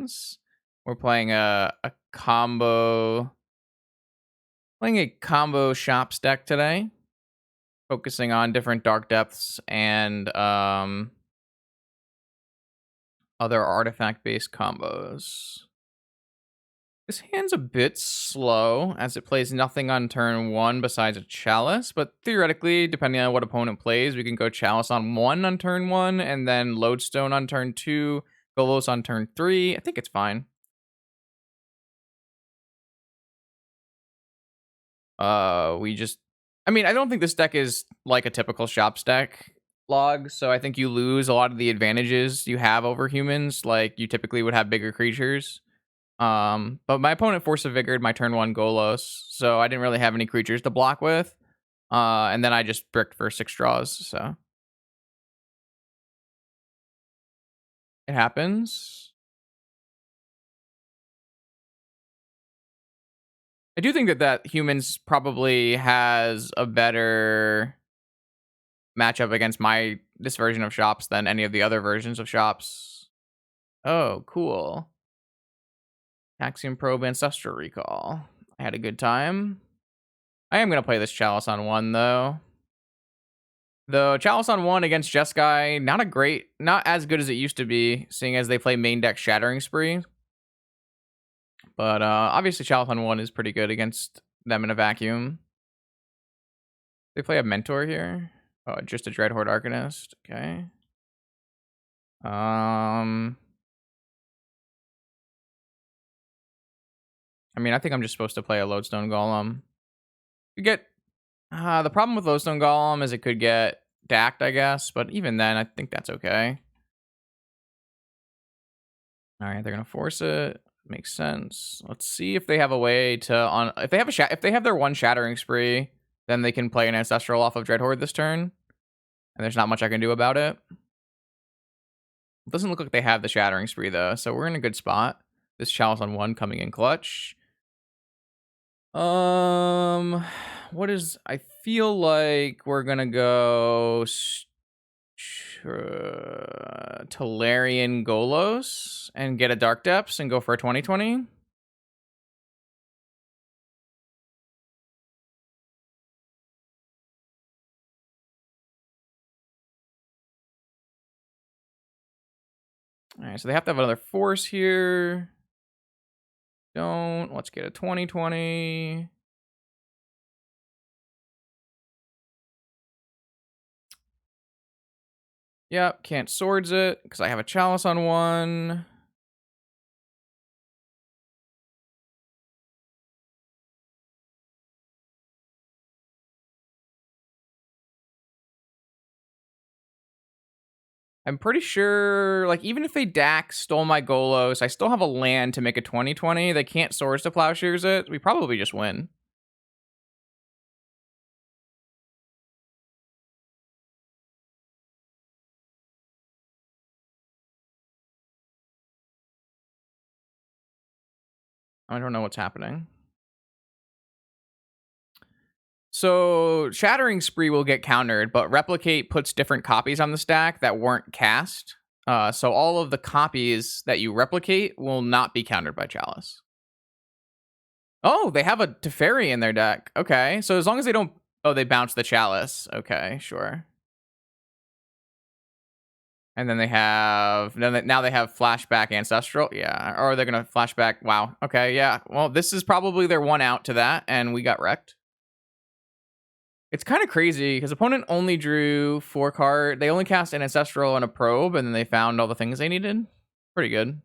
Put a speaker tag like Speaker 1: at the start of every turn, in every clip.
Speaker 1: lands. We're playing a combo, playing a combo shops deck today, focusing on different dark depths and other artifact based combos. This hand's a bit slow as it plays nothing on turn 1 besides a Chalice, but theoretically, depending on what opponent plays, we can go Chalice on 1 on turn 1 and then Lodestone on turn 2, Golos on turn 3. I think it's fine. I don't think this deck is like a typical shops deck log, so I think you lose a lot of the advantages you have over humans. Like, you typically would have bigger creatures. But my opponent Force of Vigored my turn 1 Golos, so I didn't really have any creatures to block with. And then I just bricked for 6 draws, so it happens. I do think that humans probably has a better matchup against this version of shops than any of the other versions of shops. Oh, cool. Axiom Probe, Ancestral Recall. I had a good time. I am going to play this Chalice on 1, though. The Chalice on 1 against Jeskai, not as good as it used to be, seeing as they play main deck Shattering Spree. But obviously Chalice on 1 is pretty good against them in a vacuum. They play a Mentor here. Oh, just a Dreadhorde Arcanist. Okay. I think I'm just supposed to play a Lodestone Golem. You get the problem with Lodestone Golem is it could get dacked, I guess, but even then, I think that's okay. All right, they're gonna force it. Makes sense. Let's see if they have a way to if they have their 1 Shattering Spree, then they can play an Ancestral off of Dreadhorde this turn, and there's not much I can do about it. It doesn't look like they have the Shattering Spree though, so we're in a good spot. This Chalice on 1 coming in clutch. I feel like we're gonna go Tolarian Golos and get a Dark Depths and go for a 2020. All right, so they have to have another force here. Let's get a 2020. Yep, can't swords it because I have a Chalice on 1. I'm pretty sure, like, even if they stole my Golos, I still have a land to make a 2020. They can't Swords to Plowshares it. We probably just win. I don't know what's happening. So Shattering Spree will get countered, but Replicate puts different copies on the stack that weren't cast. So all of the copies that you replicate will not be countered by Chalice. Oh, they have a Teferi in their deck. Okay, so as long as they don't... Oh, they bounce the Chalice. Okay, sure. And then they have... Now they have Flashback Ancestral. Yeah, or they're going to Flashback... Wow. Okay, yeah. Well, this is probably their 1 out to that, and we got wrecked. It's kind of crazy because opponent only drew 4 cards. They only cast an Ancestral and a Probe, and then they found all the things they needed. Pretty good.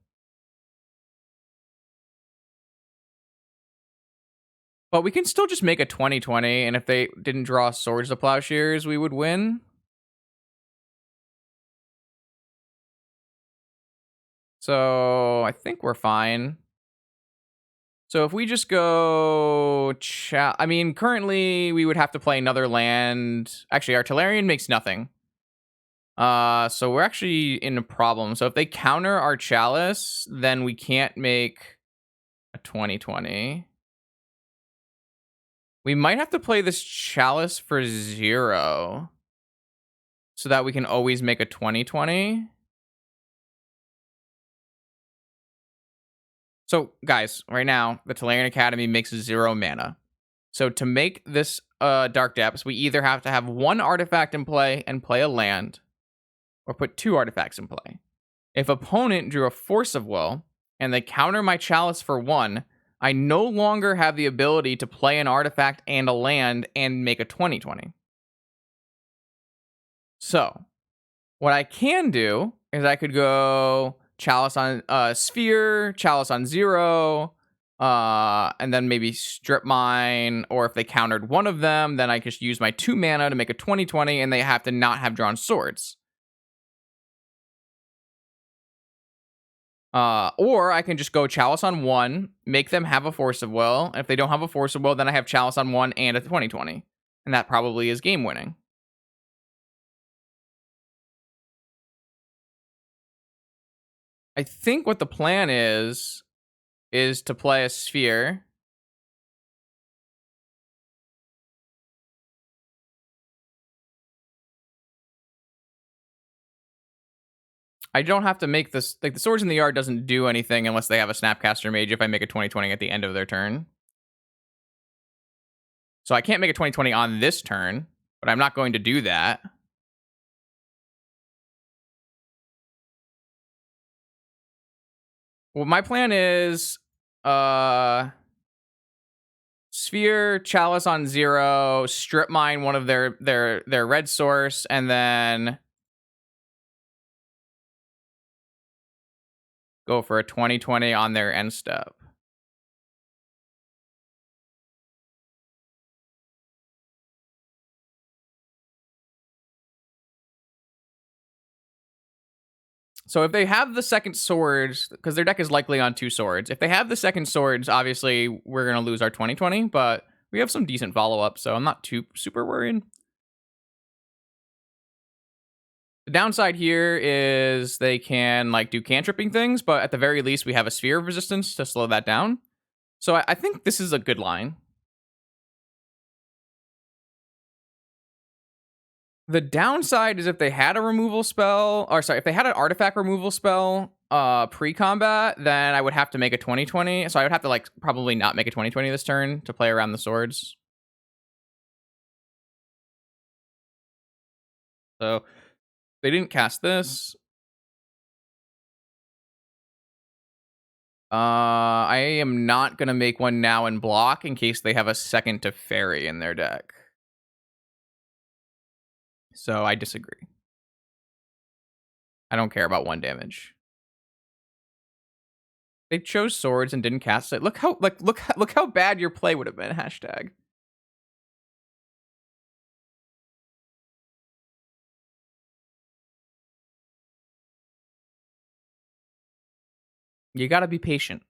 Speaker 1: But we can still just make a 2020, and if they didn't draw Swords to Plowshares, we would win. So I think we're fine. So if we just go... currently we would have to play another land. Actually, our Tolarian makes nothing. So we're actually in a problem. So if they counter our Chalice, then we can't make a 2020. We might have to play this Chalice for 0 so that we can always make a 2020. So, guys, right now, the Tolarian Academy makes 0 mana. So to make this Dark Depths, we either have to have 1 artifact in play and play a land, or put 2 artifacts in play. If opponent drew a Force of Will, and they counter my Chalice for 1, I no longer have the ability to play an artifact and a land and make a 20/20. So, what I can do is I could go Chalice on Sphere, Chalice on 0, and then maybe Strip Mine, or if they countered one of them, then I just use my 2 mana to make a 20/20, and they have to not have drawn swords. Or I can just go Chalice on 1, make them have a Force of Will, and if they don't have a Force of Will, then I have Chalice on 1 and a 20/20, and that probably is game winning. I think what the plan is to play a Sphere. I don't have to make this, like, the Swords in the Yard doesn't do anything unless they have a Snapcaster Mage if I make a 20/20 at the end of their turn. So I can't make a 20/20 on this turn, but I'm not going to do that. Well, my plan is Sphere, Chalice on 0, Strip Mine one of their red source, and then go for a 20/20 on their end step. So if they have the second swords, because their deck is likely on 2 swords, if they have the second swords, obviously we're going to lose our 20/20, but we have some decent follow-up, so I'm not too super worried. The downside here is they can, like, do cantripping things, but at the very least we have a Sphere of Resistance to slow that down. So I think this is a good line. The downside is if they had a removal spell, or sorry, if they had an artifact removal spell pre-combat, then I would have to make a 20/20. So I would have to, like, probably not make a 20/20 this turn to play around the swords. So they didn't cast this. I am not gonna make one now and block in case they have a second to fairy in their deck. So I disagree. I don't care about 1 damage. They chose swords and didn't cast it. Look how, like, look how bad your play would have been. Hashtag. You gotta be patient.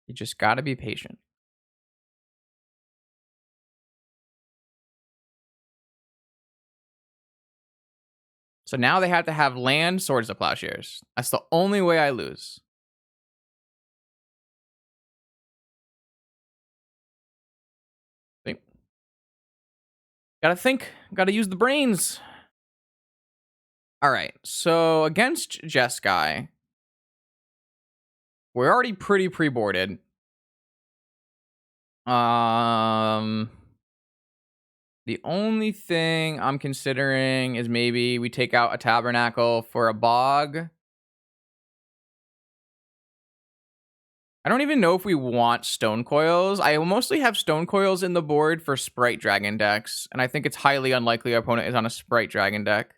Speaker 1: You just gotta be patient. So now they have to have land, Swords of Plowshares. That's the only way I lose. Think. Gotta think. Gotta use the brains. All right. So against Jeskai, we're already pretty pre-boarded. The only thing I'm considering is maybe we take out a Tabernacle for a Bog. I don't even know if we want Stone Coils. I mostly have Stone Coils in the board for Sprite Dragon decks, and I think it's highly unlikely our opponent is on a Sprite Dragon deck.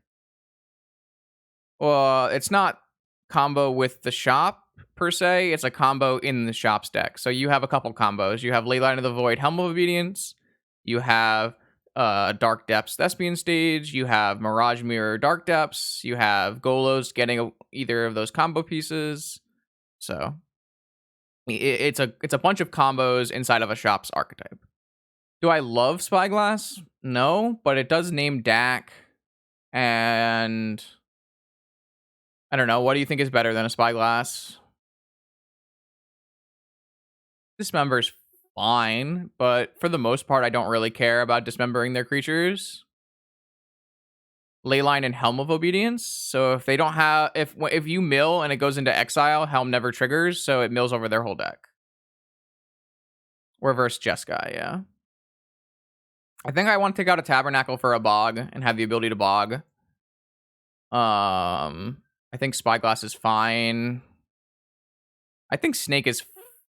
Speaker 1: Well, it's not combo with the shop, per se. It's a combo in the shop's deck. So you have a couple combos. You have Leyline of the Void, Helm of Obedience. You have Dark Depths, Thespian Stage. You have Mirage Mirror, Dark Depths. You have Golos getting either of those combo pieces. So it's a bunch of combos inside of a shop's archetype. Do I love Spyglass? No, but it does name Dak, and I don't know. What do you think is better than a Spyglass? Dismember's fine, but for the most part, I don't really care about dismembering their creatures. Leyline and Helm of Obedience. So if they don't have, if you mill and it goes into exile, Helm never triggers, so it mills over their whole deck. Reverse Jeskai, yeah. I think I want to take out a Tabernacle for a Bog and have the ability to Bog. I think Spyglass is fine. I think Snake is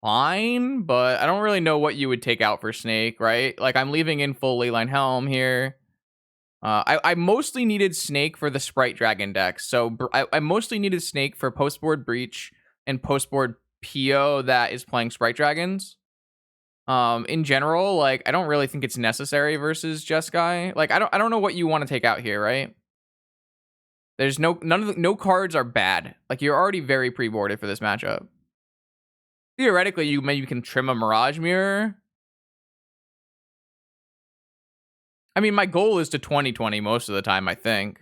Speaker 1: fine, but I don't really know what you would take out for Snake, right? Like, I'm leaving in full Leyline Helm here. I mostly needed Snake for the Sprite Dragon deck. So I mostly needed Snake for postboard Breach and postboard PO that is playing Sprite Dragons. In general, like, I don't really think it's necessary versus Jeskai. Like, I don't know what you want to take out here, right? There's no cards are bad. Like, you're already very pre-boarded for this matchup. Theoretically, you can trim a Mirage Mirror. I mean, my goal is to 2020 most of the time, I think.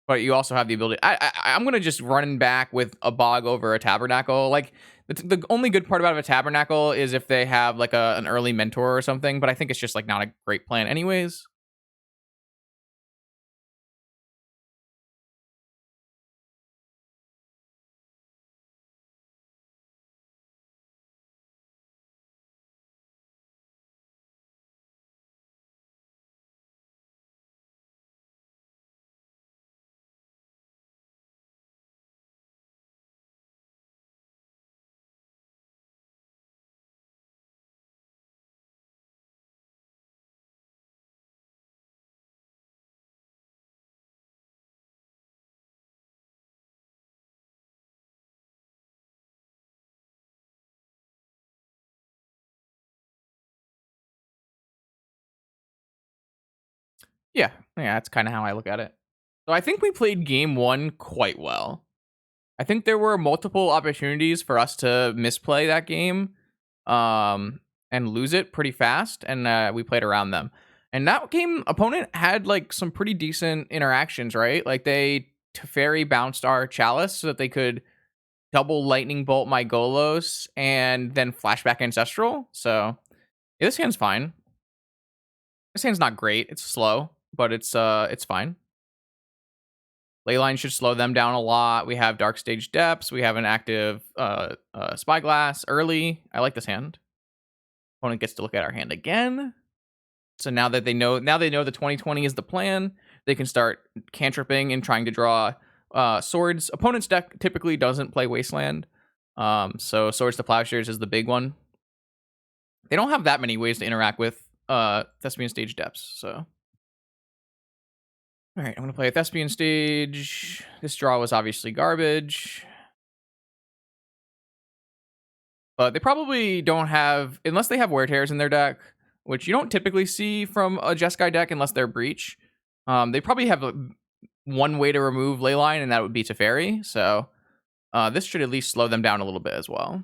Speaker 1: But you also have the ability. I'm gonna just run back with a Bog over a Tabernacle. Like, the only good part about a Tabernacle is if they have like an early mentor or something. But I think it's just like not a great plan, anyways. Yeah, that's kind of how I look at it. So I think we played game one quite well. I think there were multiple opportunities for us to misplay that game, and lose it pretty fast, and we played around them. And that game, opponent had like some pretty decent interactions, right? Like, they Teferi bounced our Chalice so that they could double Lightning Bolt my Golos and then Flashback Ancestral. So yeah, this hand's fine. This hand's not great. It's slow, but it's fine. Leyline should slow them down a lot. We have Dark Stage Depths. We have an active Spyglass early. I like this hand. Opponent gets to look at our hand again. So now that they know the 2020 is the plan, they can start cantripping and trying to draw swords. Opponent's deck typically doesn't play Wasteland. So Swords to Plowshares is the big one. They don't have that many ways to interact with Thespian Stage Depths, so. All right, I'm going to play a Thespian Stage. This draw was obviously garbage. But they probably don't have, unless they have Wear Tears in their deck, which you don't typically see from a Jeskai deck unless they're Breach. They probably have one way to remove Leyline, and that would be Teferi. So this should at least slow them down a little bit as well.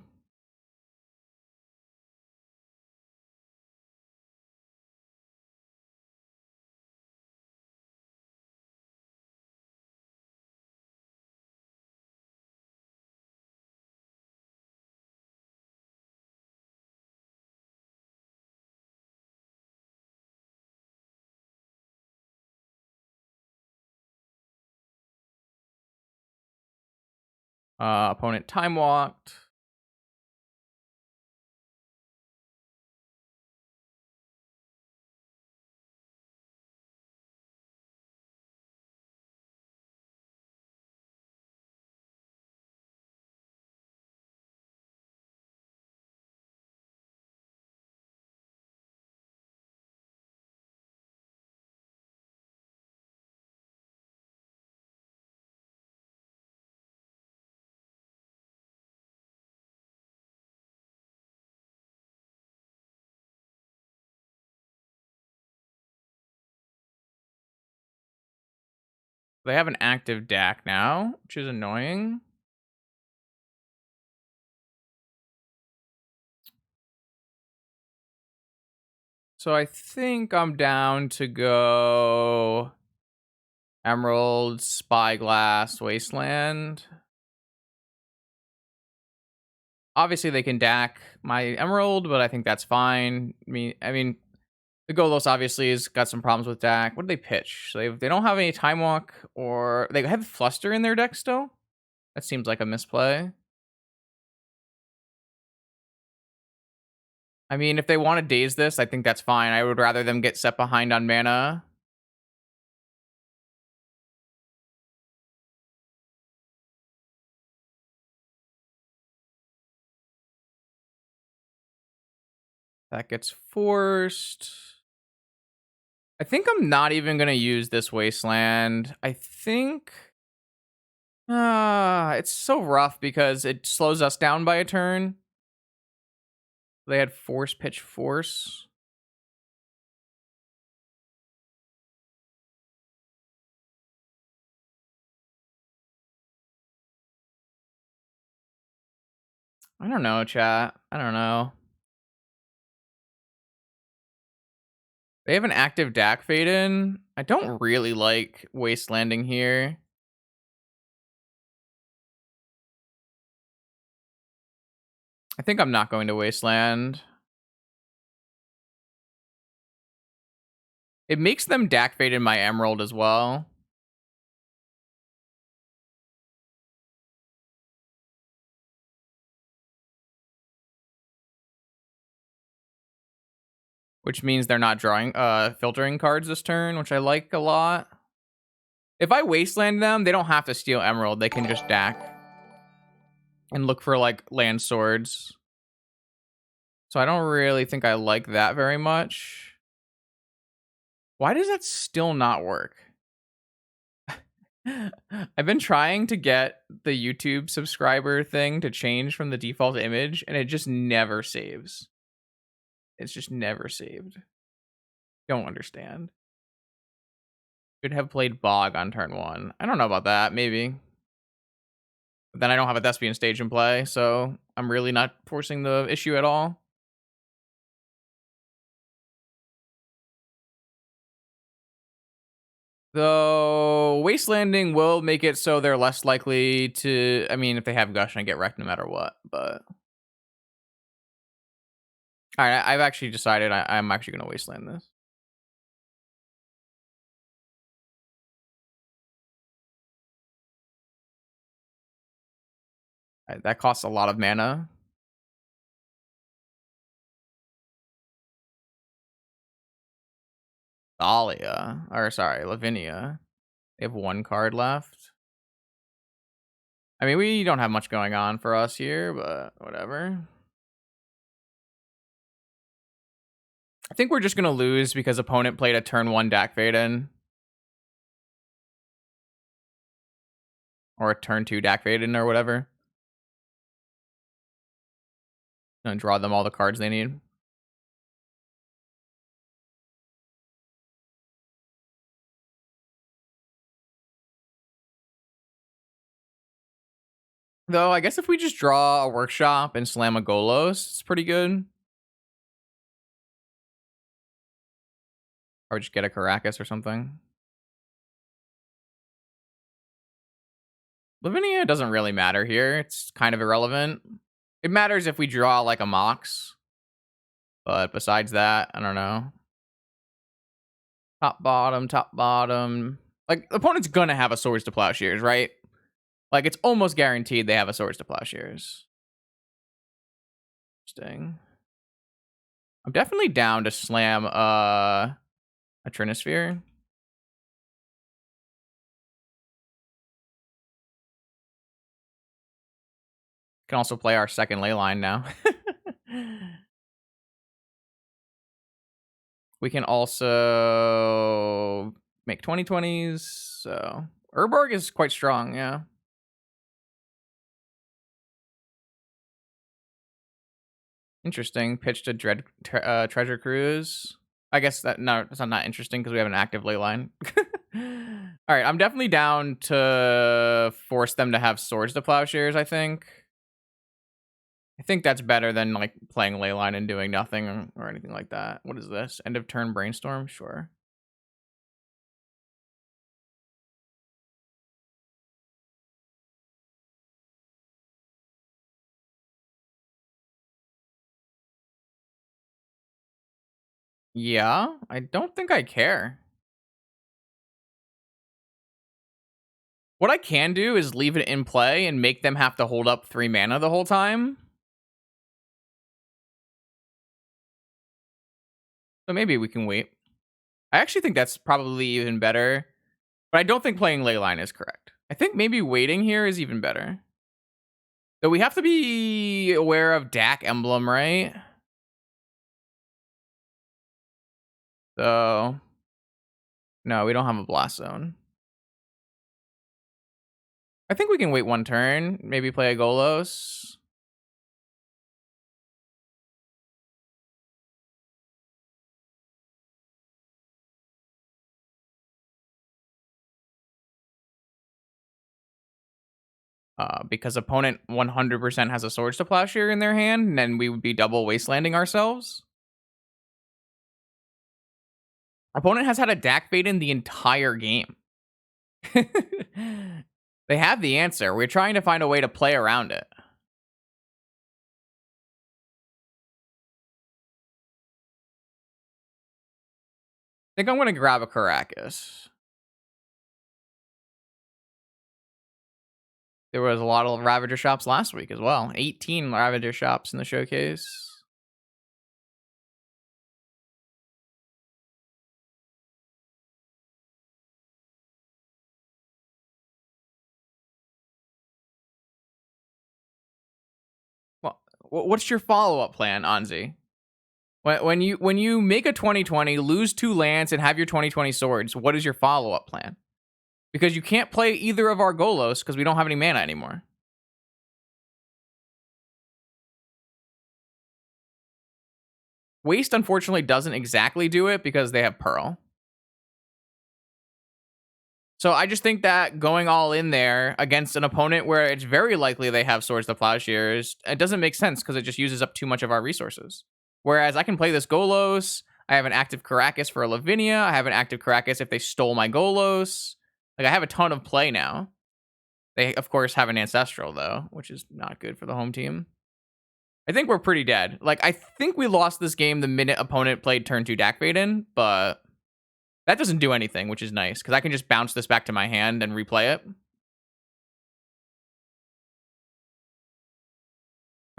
Speaker 1: Opponent Time Walked. They have an active DAC now, which is annoying. So I think I'm down to go Emerald, Spyglass, Wasteland. Obviously, they can DAC my Emerald, but I think that's fine. I mean, the Golos obviously has got some problems with DAC. What do they pitch? So they don't have any Time Walk, or they have Fluster in their deck still? That seems like a misplay. I mean, if they want to daze this, I think that's fine. I would rather them get set behind on mana. That gets forced. I think I'm not even going to use this Wasteland. I think... it's so rough because it slows us down by a turn. They had Force, Pitch, Force. I don't know, chat. I don't know. They have an active DAC fade in. I don't really like Wastelanding here. I think I'm not going to Wasteland. It makes them DAC fade in my Emerald as well. Which means they're not drawing filtering cards this turn, which I like a lot. If I Wasteland them, they don't have to steal Emerald. They can just DAC and look for like land swords. So I don't really think I like that very much. Why does that still not work? I've been trying to get the YouTube subscriber thing to change from the default image, and it just never saves. It's just never saved. Don't understand. Should have played Bog on turn 1. I don't know about that, maybe. But then I don't have a Thespian stage in play, so I'm really not forcing the issue at all. Though Wastelanding will make it so they're less likely to... I mean, if they have Gush, I get wrecked no matter what, but... Alright, I've actually decided I'm actually going to Wasteland this. That costs a lot of mana. Thalia. Or, sorry, Lavinia. They have 1 card left. I mean, we don't have much going on for us here, but whatever. I think we're just going to lose because opponent played a turn 1 Dak Vaden. Or a turn 2 Dak Vaden or whatever. And draw them all the cards they need. Though, I guess if we just draw a Workshop and slam a Golos, it's pretty good. Or just get a Caracas or something. Lavinia doesn't really matter here. It's kind of irrelevant. It matters if we draw like a Mox. But besides that, I don't know. Top, bottom. Like, the opponent's gonna have a Swords to Plowshares, right? Like, it's almost guaranteed they have a Swords to Plowshares. Interesting. I'm definitely down to slam a Trinisphere. Can also play our second Leyline now. We can also make 20/20s. So Urborg is quite strong, yeah. Interesting. Pitch to Treasure Cruise. I guess that no, it's not interesting because we have an active Leyline. All right, I'm definitely down to force them to have Swords to Plowshares. I think that's better than like playing Leyline and doing nothing or anything like that. What is this? End of turn Brainstorm? Sure. Yeah, I don't think I care. What I can do is leave it in play and make them have to hold up 3 mana the whole time. So maybe we can wait. I actually think that's probably even better, but I don't think playing Leyline is correct. I think maybe waiting here is even better. Though we have to be aware of DAC Emblem, right? So, no, we don't have a Blast Zone. I think we can wait one turn, maybe play a Golos. Because opponent 100% has a Swords to Plowshare in their hand, and then we would be double wastelanding ourselves. Opponent has had a Dak Baden the entire game. They have the answer. We're trying to find a way to play around it. I think I'm going to grab a Caracas. There was a lot of Ravager shops last week as well. 18 Ravager shops in the showcase. Well, what's your follow-up plan, Anzi? When you make a 2020, lose 2 lands, and have your 2020 swords, what is your follow-up plan? Because you can't play either of our Golos because we don't have any mana anymore. Waste, unfortunately, doesn't exactly do it because they have Pearl. So I just think that going all in there against an opponent where it's very likely they have Swords to Plowshares, it doesn't make sense because it just uses up too much of our resources. Whereas I can play this Golos, I have an active Caracas for a Lavinia, I have an active Caracas if they stole my Golos. Like, I have a ton of play now. They, of course, have an Ancestral, though, which is not good for the home team. I think we're pretty dead. Like, I think we lost this game the minute opponent played turn 2 Dak Baden, but that doesn't do anything, which is nice, because I can just bounce this back to my hand and replay it.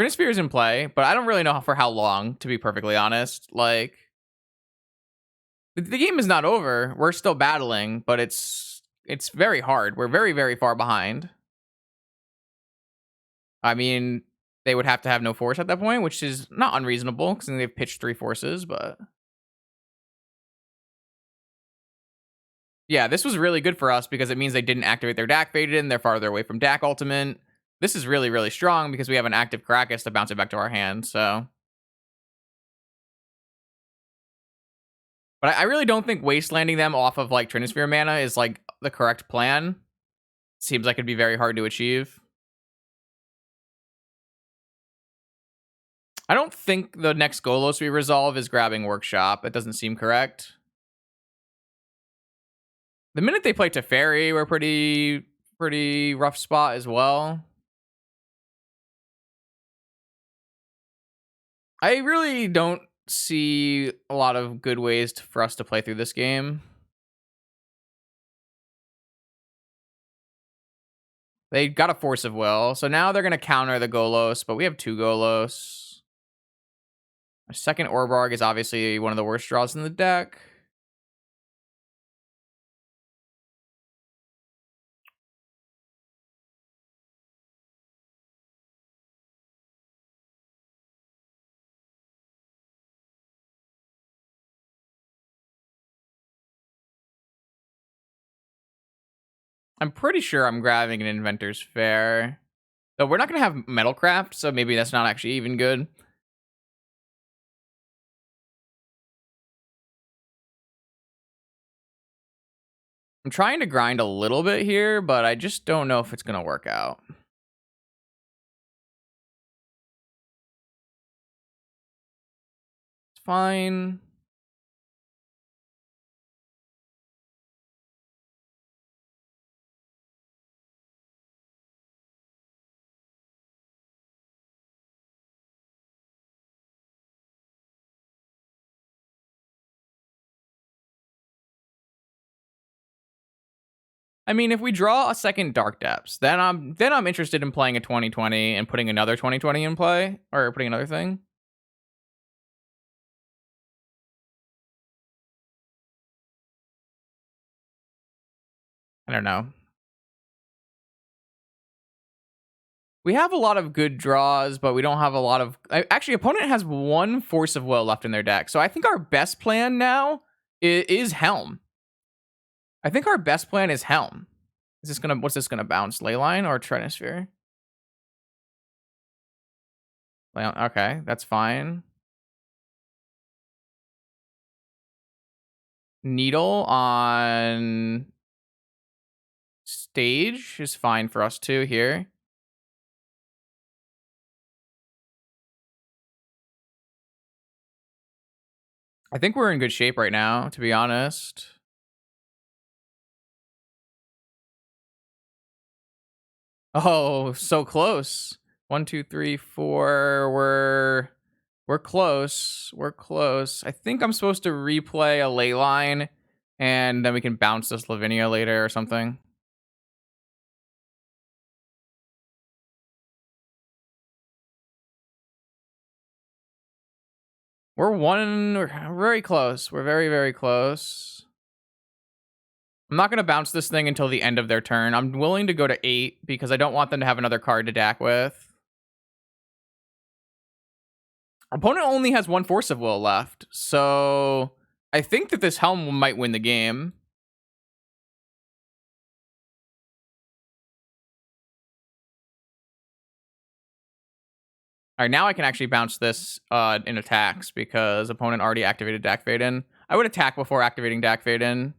Speaker 1: Chronosphere is in play, but I don't really know for how long, to be perfectly honest. Like, the game is not over. We're still battling, but it's very hard. We're very, very far behind. I mean, they would have to have no force at that point, which is not unreasonable, because they've pitched 3 forces, but... Yeah, this was really good for us because it means they didn't activate their Dak Baden. They're farther away from Dak Ultimate. This is really, really strong because we have an active Caracas to bounce it back to our hand, so... But I really don't think wastelanding them off of, like, Trinisphere mana is, like, the correct plan. Seems like it'd be very hard to achieve. I don't think the next Golos we resolve is grabbing Workshop. That doesn't seem correct. The minute they play Teferi, we're pretty rough spot as well. I really don't see a lot of good ways for us to play through this game. They got a Force of Will, so now they're going to counter the Golos, but we have 2 Golos. A second Orbarg is obviously one of the worst draws in the deck. I'm pretty sure I'm grabbing an Inventor's Fair. Though we're not going to have Metalcraft, so maybe that's not actually even good. I'm trying to grind a little bit here, but I just don't know if it's going to work out. It's fine. I mean, if we draw a second Dark Depths, then I'm interested in playing a 2020 and putting another 2020 in play, or putting another thing. I don't know. We have a lot of good draws, but we don't have a lot of... Actually, opponent has one Force of Will left in their deck, so I think our best plan now is Helm. I think our best plan is Helm. What's this gonna bounce? Leyline or Trinisphere? Okay, that's fine. Needle on stage is fine for us too here. I think we're in good shape right now, to be honest. Oh, so close. 1, 2, 3, 4. We're close. We're close. I think I'm supposed to replay a Leyline, and then we can bounce this Lavinia later or something. We're very close. We're very, very close. I'm not going to bounce this thing until the end of their turn. I'm willing to go to 8 because I don't want them to have another card to DAC with. Opponent only has one Force of Will left, so I think that this Helm might win the game. All right, now I can actually bounce this in attacks because opponent already activated Dak Vaden. I would attack before activating Dak Vaden.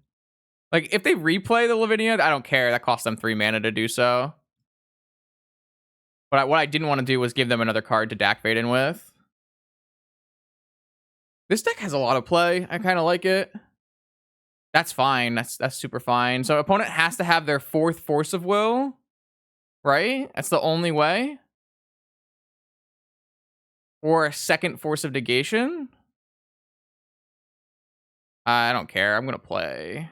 Speaker 1: Like, if they replay the Lavinia, I don't care. That costs them 3 mana to do so. But what I didn't want to do was give them another card to Dak Vaden with. This deck has a lot of play. I kind of like it. That's fine. That's super fine. So opponent has to have their 4th Force of Will, right? That's the only way. Or a 2nd Force of Negation. I don't care. I'm going to play.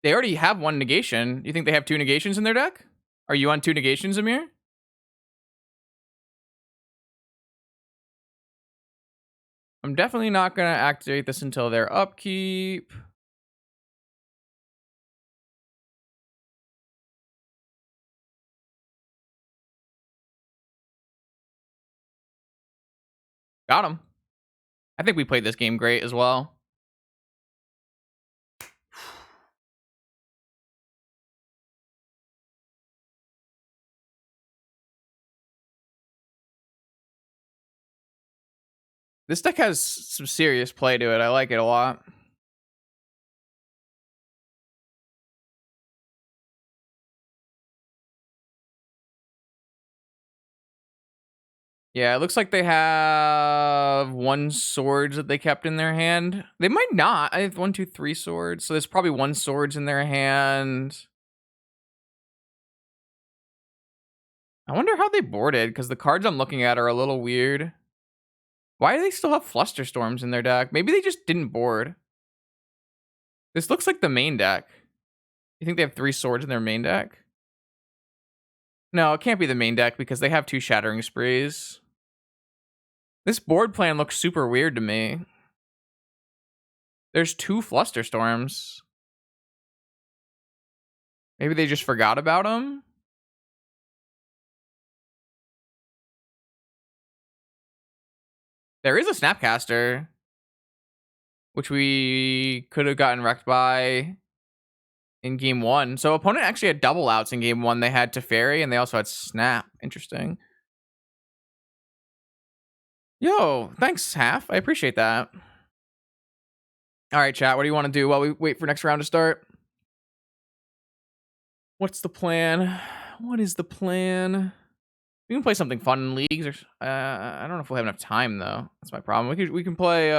Speaker 1: They already have 1 negation. You think they have 2 negations in their deck? Are you on 2 negations, Amir? I'm definitely not going to activate this until their upkeep. Got him. I think we played this game great as well. This deck has some serious play to it. I like it a lot. Yeah, it looks like they have 1 swords that they kept in their hand. They might not. I have 1, 2, 3 swords. So there's probably 1 swords in their hand. I wonder how they boarded, because the cards I'm looking at are a little weird. Why do they still have Flusterstorms in their deck? Maybe they just didn't board. This looks like the main deck. You think they have 3 swords in their main deck? No, it can't be the main deck because they have 2 Shattering Sprees. This board plan looks super weird to me. There's 2 Flusterstorms. Maybe they just forgot about them? There is a Snapcaster, which we could have gotten wrecked by in game 1. So opponent actually had double outs in game 1. They had Teferi and they also had Snap. Interesting. Yo, thanks, Half. I appreciate that. All right, chat. What do you want to do while we wait for next round to start? What's the plan? What is the plan? We can play something fun in leagues. Or I don't know if we'll have enough time though. That's my problem. We can play.